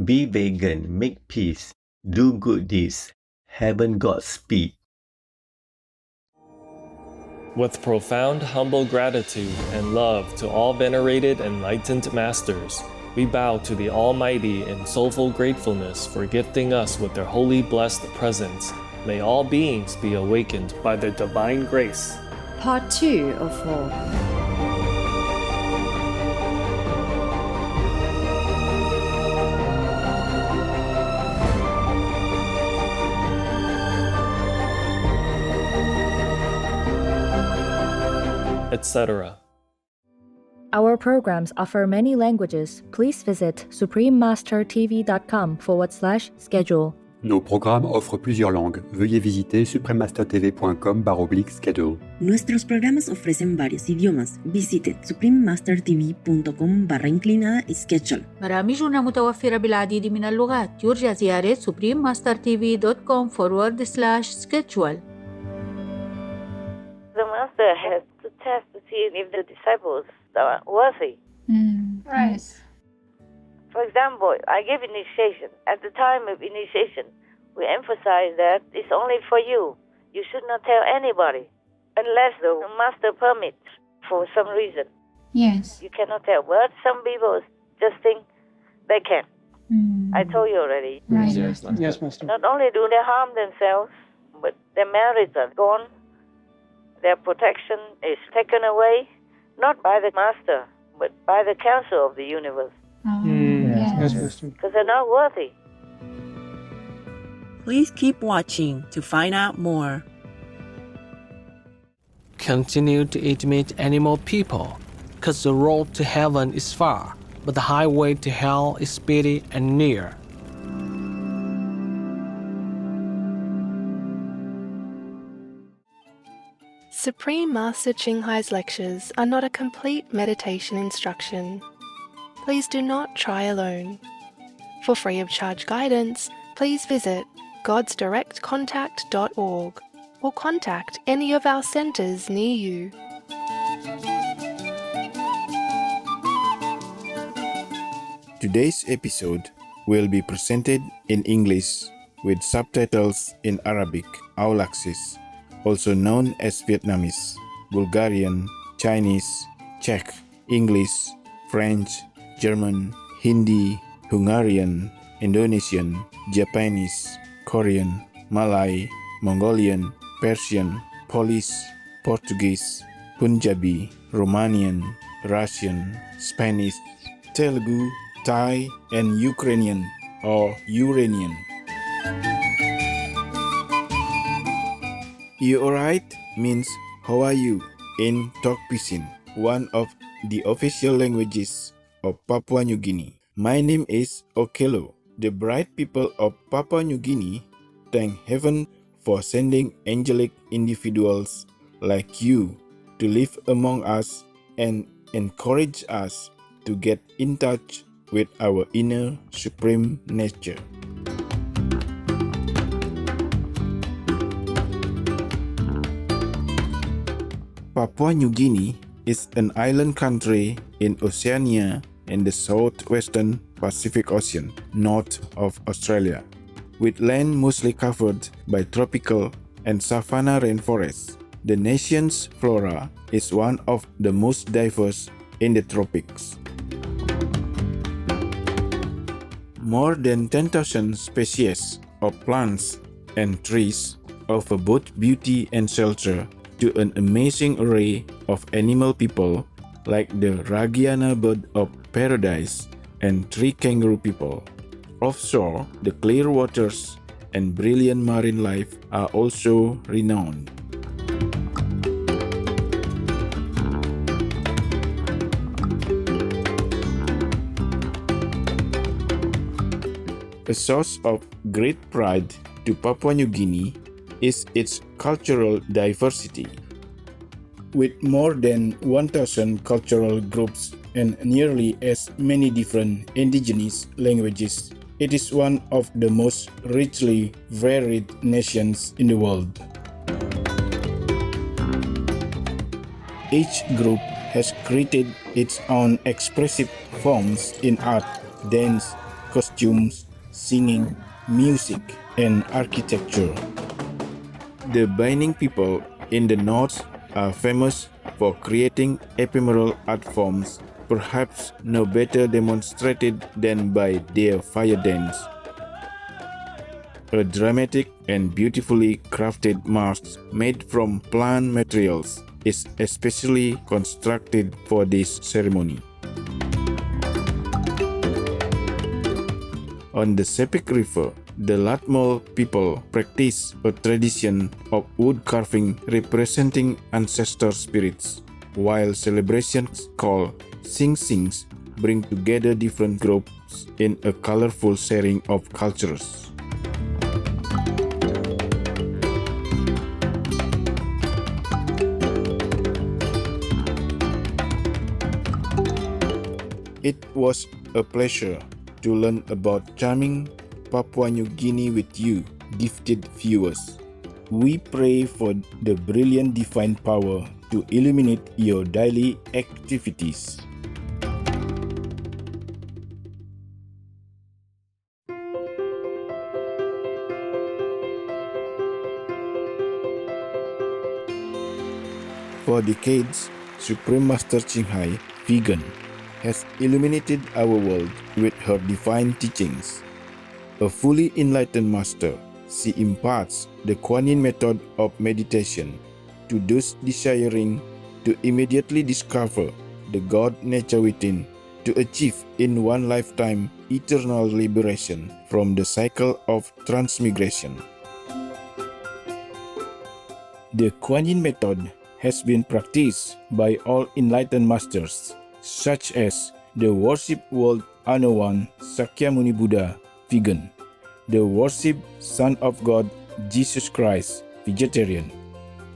Be vegan, make peace, do good deeds, heaven Godspeed. With profound humble gratitude and love to all venerated enlightened masters, we bow to the Almighty in soulful gratefulness for gifting us with their holy blessed presence. May all beings be awakened by their divine grace. Part 2 of 4. etc. Our programs offer many languages. Please visit suprememastertv.com/schedule. Nos programmes offrent plusieurs langues. Veuillez visiter suprememastertv.com/schedule. Nuestros programas ofrecen varios idiomas. Visite suprememastertv.com/schedule. برامجنا متوفرة بالعديد من اللغات. يرجى زيارة suprememastertv.com/schedule. The master has to test to see if the disciples are worthy. Right. For example, I give initiation. At the time of initiation, we emphasize that it's only for you. You should not tell anybody unless the master permits for some reason. Yes. You cannot tell, but some people just think they can. I told you already. Right. Yes, Master. Not only do they harm themselves, but their merits are gone. Their protection is taken away, not by the master, but by the council of the universe. Yes, Master. Because they're not worthy. Please keep watching to find out more. Continue to imitate animal people, because the road to heaven is far, but the highway to hell is speedy and near. Supreme Master Ching Hai's lectures are not a complete meditation instruction. Please do not try alone. For free of charge guidance, please visit godsdirectcontact.org or contact any of our centers near you. Today's episode will be presented in English with subtitles in Arabic, Aulaxis, also known as Vietnamese, Bulgarian, Chinese, Czech, English, French, German, Hindi, Hungarian, Indonesian, Japanese, Korean, Malay, Mongolian, Persian, Polish, Portuguese, Punjabi, Romanian, Russian, Spanish, Telugu, Thai, and Ukrainian or Uranian. You alright means how are you in Tok Pisin, one of the official languages of Papua New Guinea. My name is Okelo. The bright people of Papua New Guinea thank heaven for sending angelic individuals like you to live among us and encourage us to get in touch with our inner supreme nature. Papua New Guinea is an island country in Oceania in the southwestern Pacific Ocean, north of Australia, with land mostly covered by tropical and savanna rainforests. The nation's flora is one of the most diverse in the tropics. More than 10,000 species of plants and trees offer both beauty and shelter to an amazing array of animal people like the Ragiana bird of paradise and tree kangaroo people. Offshore, the clear waters and brilliant marine life are also renowned. A source of great pride to Papua New Guinea is its cultural diversity. With more than 1,000 cultural groups and nearly as many different indigenous languages, it is one of the most richly varied nations in the world. Each group has created its own expressive forms in art, dance, costumes, singing, music, and architecture. The Baining people in the north are famous for creating ephemeral art forms, perhaps no better demonstrated than by their fire dance. A dramatic and beautifully crafted mask made from plant materials is especially constructed for this ceremony. On the Sepik River, the Latmol people practice a tradition of wood carving representing ancestor spirits, while celebrations called Sing-Sings bring together different groups in a colorful sharing of cultures. It was a pleasure to learn about charming Papua New Guinea with you, gifted viewers. We pray for the brilliant divine power to illuminate your daily activities. For decades, Supreme Master Ching Hai, vegan, has illuminated our world with her divine teachings. A fully enlightened master, she imparts the Kuan Yin method of meditation to those desiring to immediately discover the God nature within, to achieve in one lifetime eternal liberation from the cycle of transmigration. The Kuan Yin method has been practiced by all enlightened masters, such as the worship world Anowan Sakyamuni Buddha, vegan, the worship Son of God Jesus Christ, vegetarian,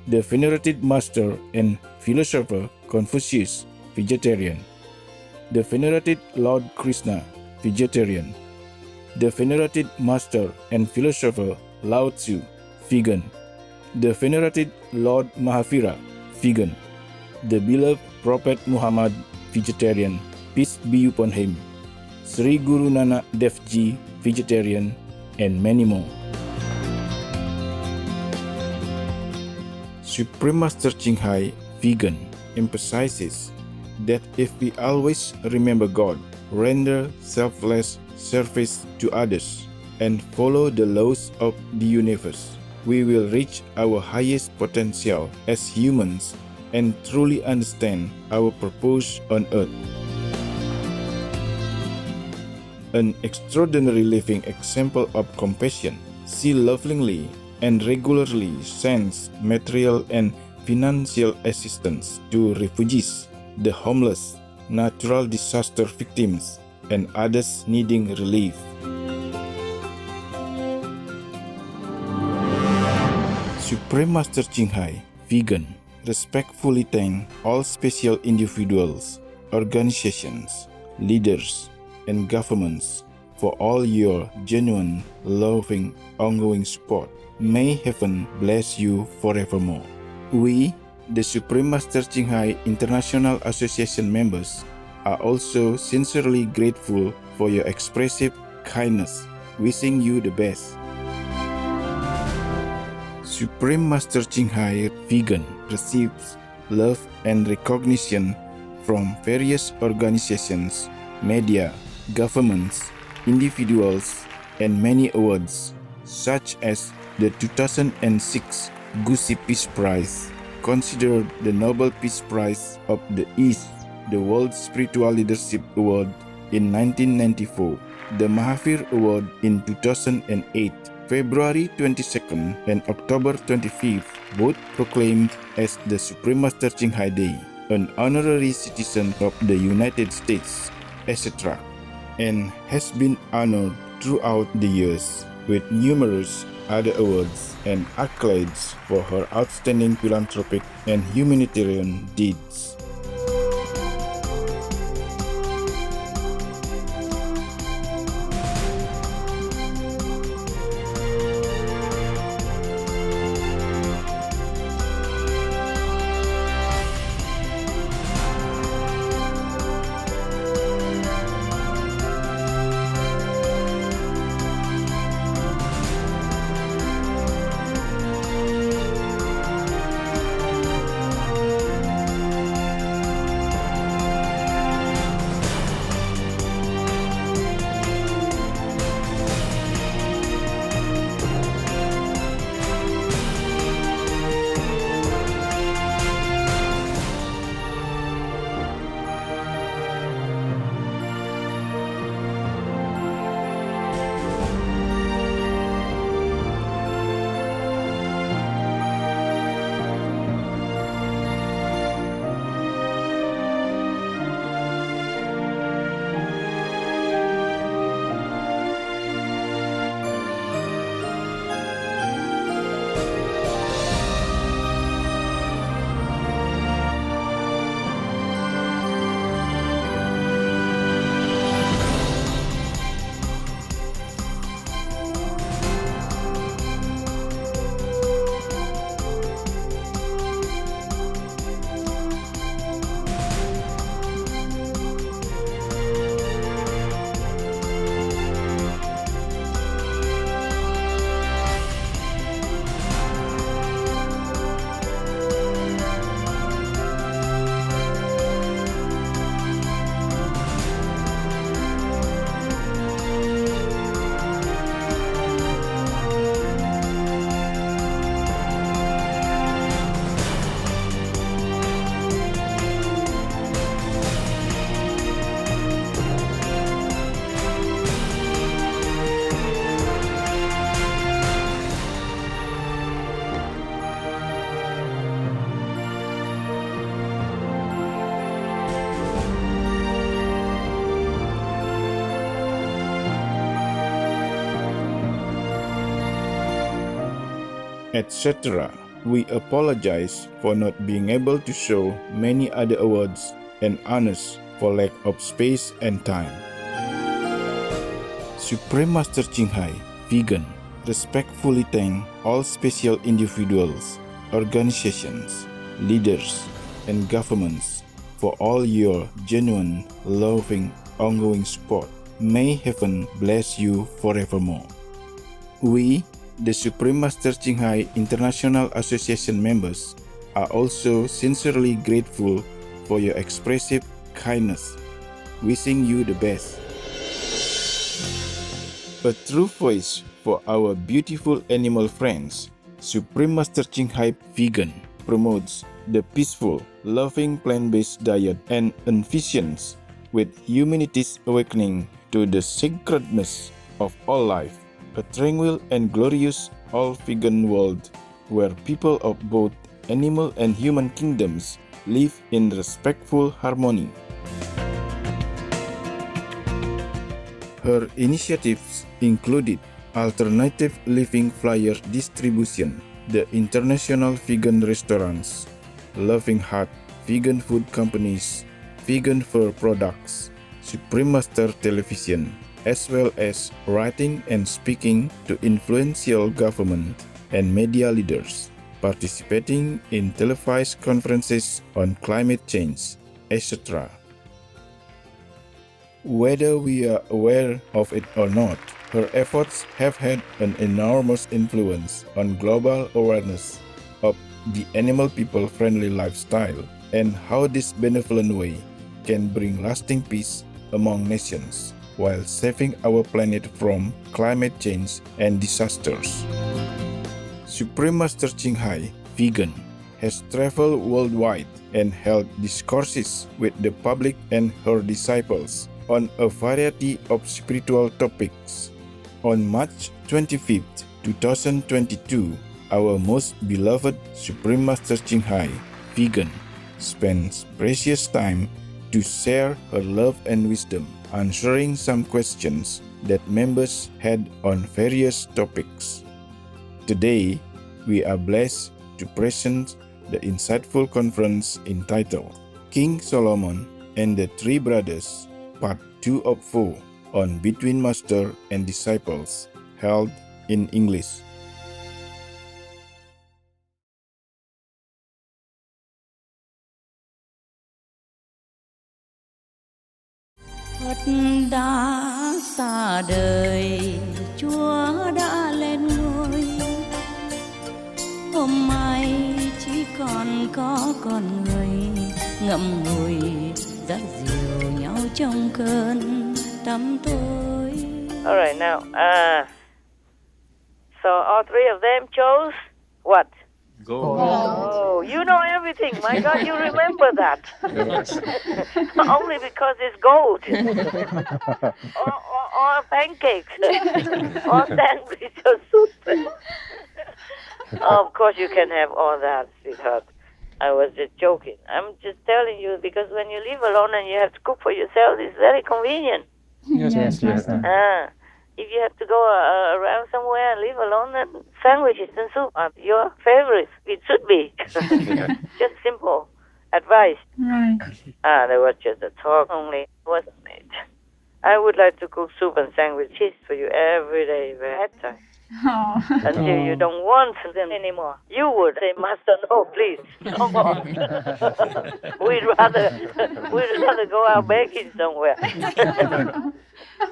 the venerated master and philosopher Confucius, vegetarian, the venerated Lord Krishna, vegetarian, the venerated master and philosopher Lao Tzu, vegan, the venerated Lord Mahavira, vegan, the beloved Prophet Muhammad, vegetarian, peace be upon him, Sri Guru Nanak Dev Ji, vegetarian, and many more. Supreme Master Ching Hai, vegan, emphasizes that if we always remember God, render selfless service to others, and follow the laws of the universe, we will reach our highest potential as humans and truly understand our purpose on earth. An extraordinary living example of compassion, she lovingly and regularly sends material and financial assistance to refugees, the homeless, natural disaster victims, and others needing relief. Supreme Master Ching Hai, vegan, respectfully thank all special individuals, organizations, leaders, and governments for all your genuine, loving, ongoing support. May heaven bless you forevermore. We, the Supreme Master Ching Hai International Association members, are also sincerely grateful for your expressive kindness, wishing you the best. Supreme Master Ching Hai, vegan, receives love and recognition from various organizations, media, governments, individuals, and many awards, such as the 2006 Gusi Peace Prize, considered the Nobel Peace Prize of the East, the World Spiritual Leadership Award in 1994, the Mahavir Award in 2008, February 22nd and October 25th, both proclaimed as the Supreme Master Ching Hai Day, an honorary citizen of the United States, etc., and has been honored throughout the years with numerous other awards and accolades for her outstanding philanthropic and humanitarian deeds. etc. We apologize for not being able to show many other awards and honors for lack of space and time. Supreme Master Ching Hai, Vegan, respectfully thank all special individuals, organizations, leaders, and governments for all your genuine, loving, ongoing support. May heaven bless you forevermore. We, the Supreme Master Ching Hai International Association members, are also sincerely grateful for your expressive kindness. Wishing you the best. A true voice for our beautiful animal friends, Supreme Master Ching Hai Vegan promotes the peaceful, loving plant-based diet and envisions with humanity's awakening to the sacredness of all life, a tranquil and glorious all-vegan world where people of both animal and human kingdoms live in respectful harmony. Her initiatives included alternative living flyer distribution, the International Vegan Restaurants, Loving Heart, Vegan Food Companies, Vegan Fur Products, Supreme Master Television, as well as writing and speaking to influential government and media leaders, participating in televised conferences on climate change, etc. Whether we are aware of it or not, her efforts have had an enormous influence on global awareness of the animal people-friendly lifestyle and how this benevolent way can bring lasting peace among nations while saving our planet from climate change and disasters. Supreme Master Ching Hai, Vegan, has traveled worldwide and held discourses with the public and her disciples on a variety of spiritual topics. On March 25, 2022, our most beloved Supreme Master Ching Hai, Vegan, spends precious time to share her love and wisdom, answering some questions that members had on various topics. Today, we are blessed to present the insightful conference entitled King Solomon and the Three Brothers, Part 2 of 4 on Between Master and Disciples, held in English. Phật đã xa đời, Chúa đã lên ngôi. Hôm nay chỉ còn có con người ngậm ngùi dắt dìu nhau trong cơn tăm tối. All right, now, so all three of them chose what? Gold. Oh, you know everything. My God, you remember that. Only because it's gold. or pancakes. or sandwich or soup. Of course you can have all that, sweetheart. I was just joking. I'm just telling you because when you live alone and you have to cook for yourself, it's very convenient. Yes. If you have to go around somewhere and live alone, then sandwiches and soup are your favorites. It should be. Just simple advice. Right. There was just a talk only, wasn't it? I would like to cook soup and sandwiches for you every day if I had time. Oh. Until you don't want them anymore. You would say, Master, no, please, no more. we'd rather go out baking somewhere.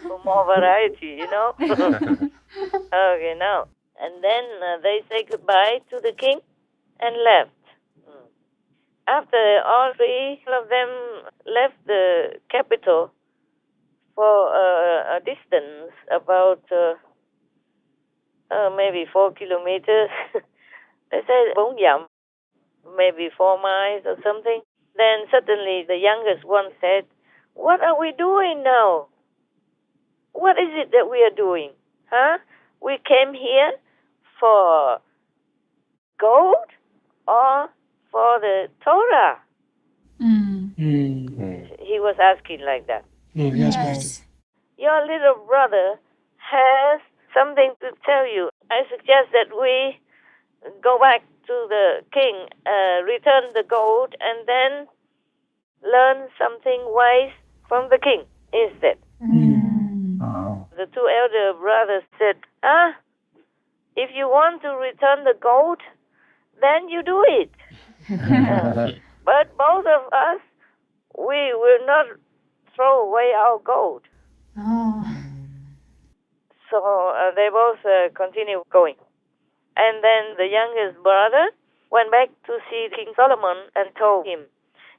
For more variety, you know? Okay, now. And then they say goodbye to the king and left. After all three of them left the capital for a distance about maybe 4 kilometers, they said 4 dặm, maybe 4 miles or something. Then suddenly the youngest one said, what are we doing now? What is it that we are doing? Huh? We came here for gold or for the Torah? He was asking like that. Yes, Master. Your little brother has something to tell you. I suggest that we go back to the king, return the gold, and then learn something wise from the king instead. The two elder brothers said, if you want to return the gold, then you do it. But both of us, we will not throw away our gold. So they both continue going. And then the youngest brother went back to see King Solomon and told him,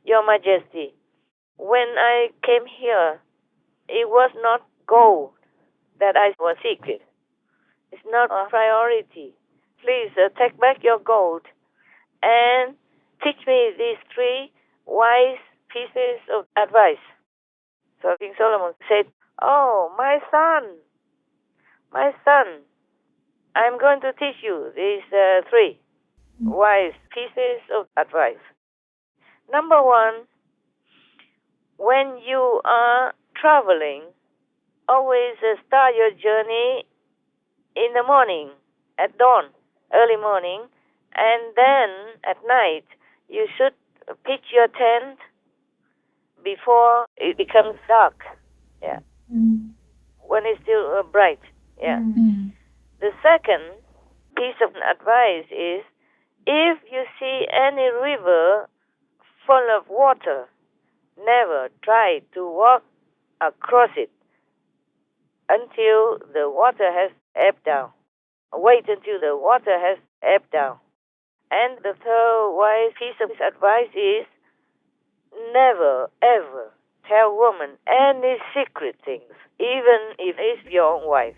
Your Majesty, when I came here, it was not gold that I was seeking. It's not a priority. Please take back your gold and teach me these 3 wise pieces of advice. So King Solomon said, Oh, my son, I'm going to teach you these 3 wise pieces of advice. Number 1, when you are traveling, always start your journey in the morning, at dawn, early morning, and then at night you should pitch your tent before it becomes dark. Yeah. When it's still bright. Yeah. The second piece of advice is, if you see any river full of water, never try to walk across it until the water has ebbed down. Wait until the water has ebbed down. And the third wise piece of advice is, never ever tell woman any secret things, even if it's your own wife.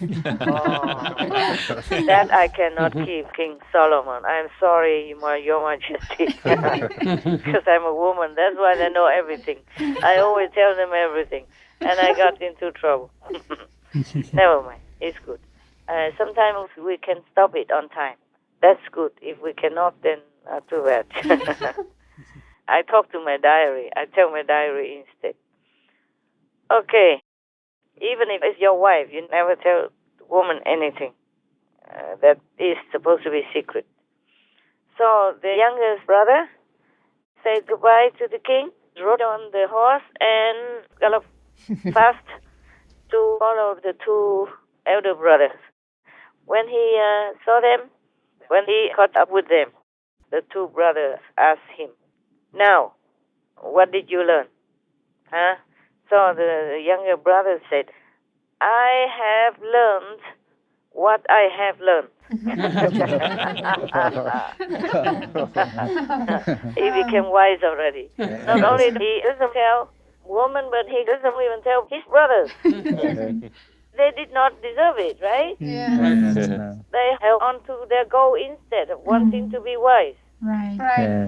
That I cannot keep, King Solomon. I'm sorry, Your Majesty. Because I'm a woman. That's why they know everything. I always tell them everything. And I got into trouble. Never mind. It's good. Sometimes we can stop it on time. That's good. If we cannot, then too bad. I talk to my diary. I tell my diary instead. Okay. Even if it's your wife, you never tell the woman anything that is supposed to be secret. So the youngest brother said goodbye to the king, rode on the horse, and galloped fast to follow the 2 elder brothers. When he saw them, when he caught up with them, the 2 brothers asked him, Now, what did you learn? So the younger brother said, I have learned what I have learned. He became wise already. Not only he doesn't tell woman, but he doesn't even tell his brothers. They did not deserve it, right? They held on to their goal instead of wanting to be wise. Right.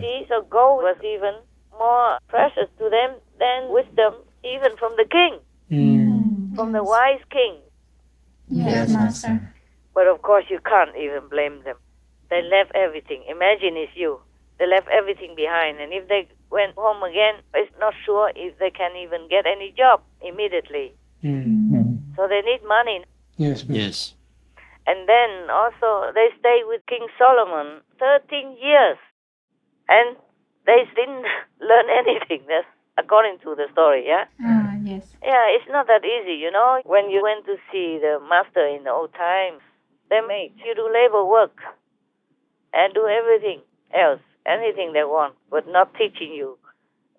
See, so gold was even more precious to them than wisdom, even from the king, from the wise king. Yes, Master. But of course, you can't even blame them. They left everything. Imagine it's you. They left everything behind, and if they went home again, it's not sure if they can even get any job immediately. So they need money. Yes. And then also they stayed with King Solomon 13 years, and they didn't learn anything. That's according to the story, yeah? Yes. Yeah, it's not that easy, you know. When you went to see the master in the old times, they made you do labor work and do everything else, anything they want, but not teaching you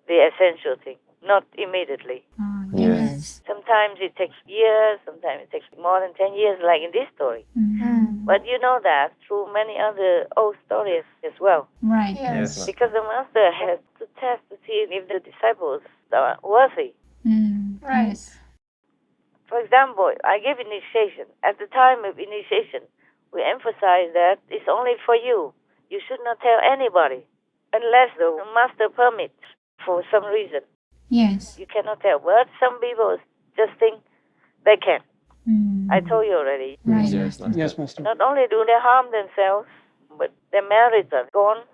the essential thing, not immediately. Yes. Sometimes it takes years, sometimes it takes more than 10 years, like in this story. But you know that through many other old stories as well. Right. Yes. Because the master has to test to see if the disciples are worthy. Right. For example, I give initiation. At the time of initiation, we emphasize that it's only for you. You should not tell anybody unless the master permits for some reason. Yes. You cannot tell. But some people just think they can. I told you already. Right. Yes, Master. Not only do they harm themselves, but their marriage are gone.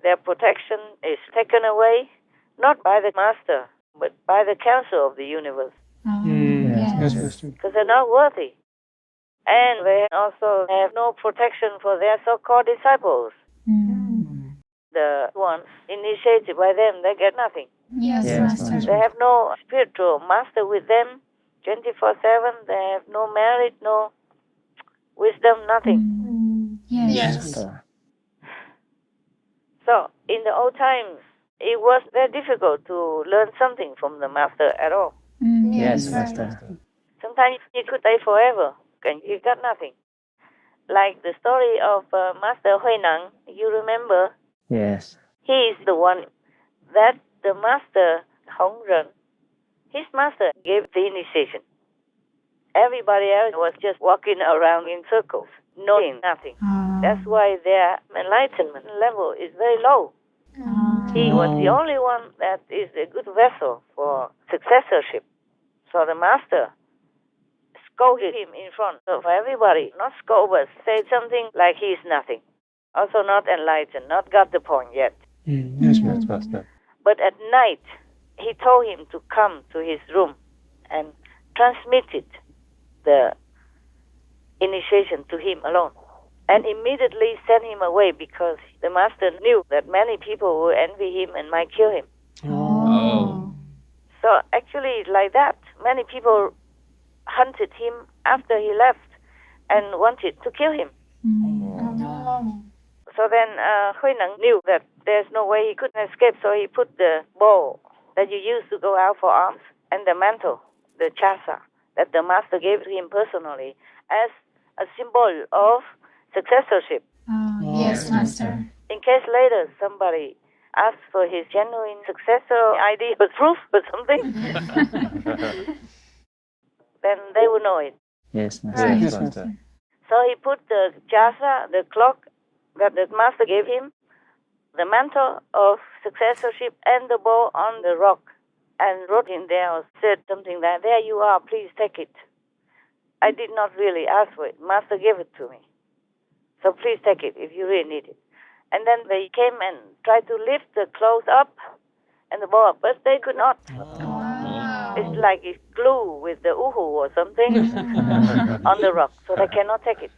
Their protection is taken away, not by the master, but by the council of the universe. Yes. Yes, Master. Because they're not worthy. And they also have no protection for their so-called disciples. The ones initiated by them, they get nothing. Yes, Master. They have no spiritual master with them 24/7. They have no merit, no wisdom, nothing. Yes. So, in the old times, it was very difficult to learn something from the master at all. Yes, Master. Sometimes he could stay forever, and he got nothing. Like the story of Master Hui Nang, you remember? Yes. He is the one that the master Hong Ren, his master gave the initiation. Everybody else was just walking around in circles, knowing nothing. That's why their enlightenment level is very low. He was the only one that is a good vessel for successorship. So the master scolded him in front of everybody. Not scold, but say something like he is nothing. Also not enlightened, not got the point yet. Yes, Master. But at night, he told him to come to his room and transmitted the initiation to him alone. And immediately sent him away because the master knew that many people will envy him and might kill him. So actually, like that, many people hunted him after he left and wanted to kill him. So then Hui Neng knew that there's no way he could escape, so he put the bow that you use to go out for arms and the mantle, the chasa, that the master gave to him personally as a symbol of successorship. Yes, Master. In case later somebody asks for his genuine successor ID or proof or something, then they will know it. Yes, Master. So he put the chasa, the clock that the master gave him, the mantle of successorship and the bow on the rock, and wrote in there or said something like, "There you are, please take it. I did not really ask for it. Master gave it to me. So please take it if you really need it." And then they came and tried to lift the clothes up and the bow up, but they could not. It's like it's glue with the uhu or something on the rock, so they cannot take it.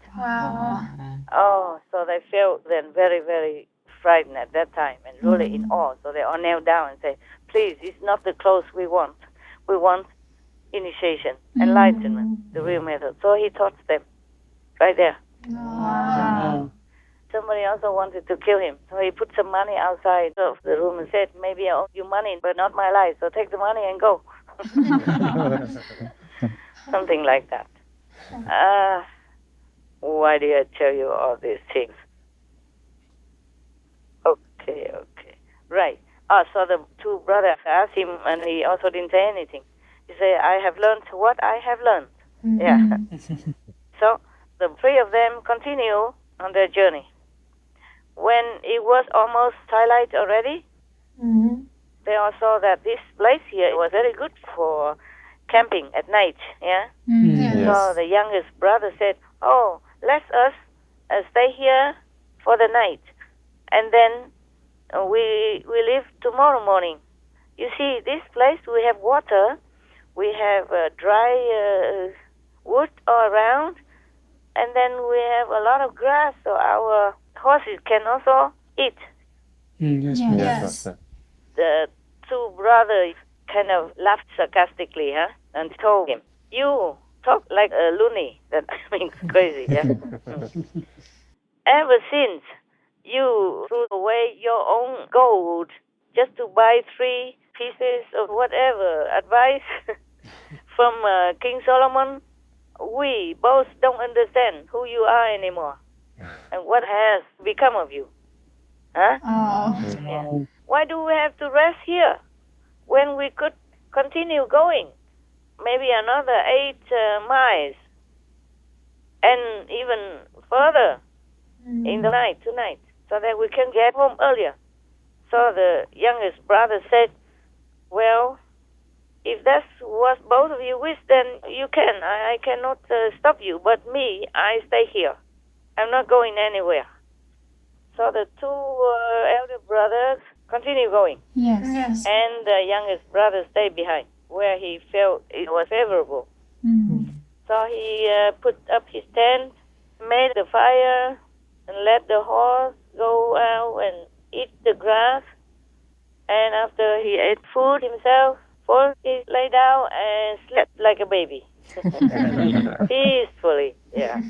Oh, so they felt then very, very frightened at that time and really in awe. So they all knelt down and said, "Please, it's not the clothes we want. We want initiation, enlightenment, the real method." So he taught them right there. Somebody also wanted to kill him, so he put some money outside of the room and said, "Maybe I owe you money, but not my life, so take the money and go." Something like that. Why did I tell you all these things? Okay. Right. So the two brothers asked him, and he also didn't say anything. He said, "I have learned what I have learned." Yeah. So the three of them continue on their journey. When it was almost twilight already, they all saw that this place here was very good for camping at night. Yeah. So the youngest brother said, "Oh, let us stay here for the night, and then we leave tomorrow morning. You see, this place we have water, we have dry wood all around, and then we have a lot of grass, so our horses can also eat." Yes. The two brothers kind of laughed sarcastically, and told him, "You talk like a loony." That means crazy, yeah. Ever since you threw away your own gold just to buy 3 pieces of whatever advice from King Solomon, we both don't understand who you are anymore and what has become of you. Yeah. Why do we have to rest here when we could continue going maybe another 8 miles and even further in the night tonight, so that we can get home earlier?" So the youngest brother said, "Well, if that's what both of you wish, then you can. I cannot stop you. But me, I stay here. I'm not going anywhere." So the 2 elder brothers continue going. Yes. And the youngest brother stayed behind, where he felt it was favorable. So he put up his tent, made the fire, and let the horse go out and eat the grass. And after he ate food himself, first he lay down and slept like a baby. Peacefully, yeah.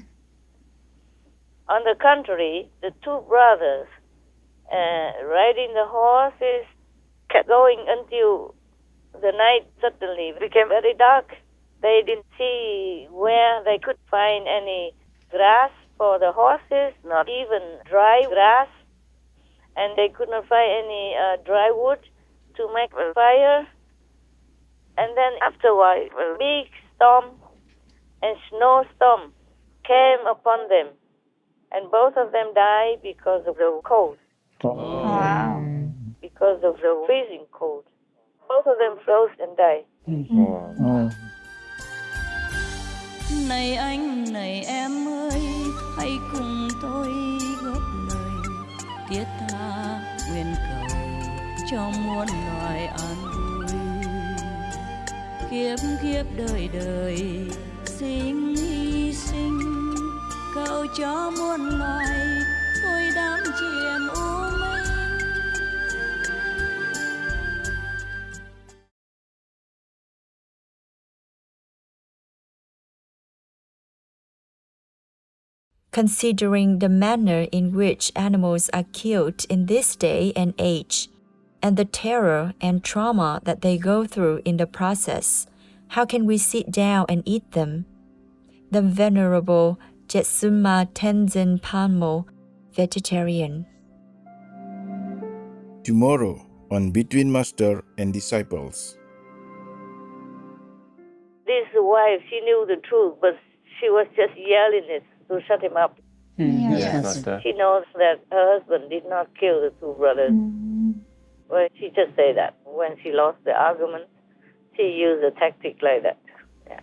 On the contrary, the two brothers riding the horses kept going until the night suddenly became very dark. They didn't see where they could find any grass for the horses, not even dry grass. And they could not find any dry wood to make a fire. And then afterwards, a big storm and snowstorm came upon them. And both of them died because of the cold. Wow. Because of the freezing cold. Both of them froze and died. Này anh, này em ơi, hãy cùng tôi góp lời thiết tha nguyện cầu cho muôn loài an vui. Kiếp kiếp đời đời sinh hy sinh, cầu cho muôn loài thôi đám chìm u minh. Considering the manner in which animals are killed in this day and age, and the terror and trauma that they go through in the process, how can we sit down and eat them? The Venerable Jetsuma Tenzin Palmo, vegetarian. Tomorrow on Between Master and Disciples. This wife, she knew the truth, but she was just yelling it to shut him up. Yes, Master. She knows that her husband did not kill the two brothers. Well, she just said that. When she lost the argument, she used a tactic like that. Yeah.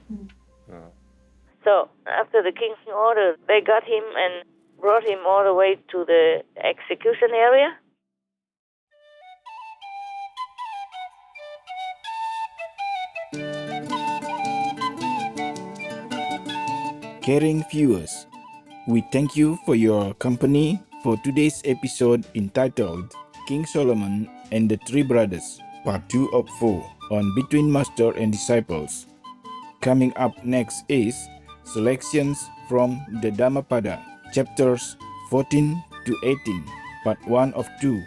So after the king's order, they got him and brought him all the way to the execution area. Caring viewers, we thank you for your company for today's episode entitled King Solomon and the Three Brothers, Part 2 of 4 on Between Master and Disciples. Coming up next is selections from the Dhammapada, chapters 14 to 18, Part 1 of 2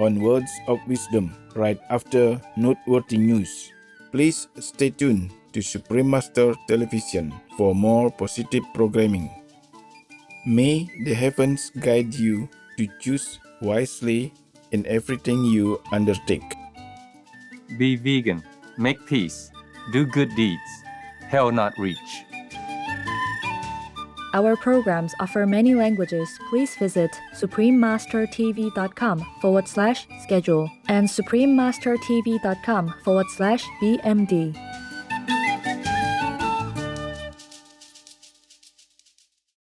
on Words of Wisdom, right after noteworthy news. Please stay tuned to Supreme Master Television for more positive programming. May the heavens guide you to choose wisely in everything you undertake. Be vegan, make peace, do good deeds, hell not reach. Our programs offer many languages. Please visit suprememastertv.com/schedule and suprememastertv.com/BMD.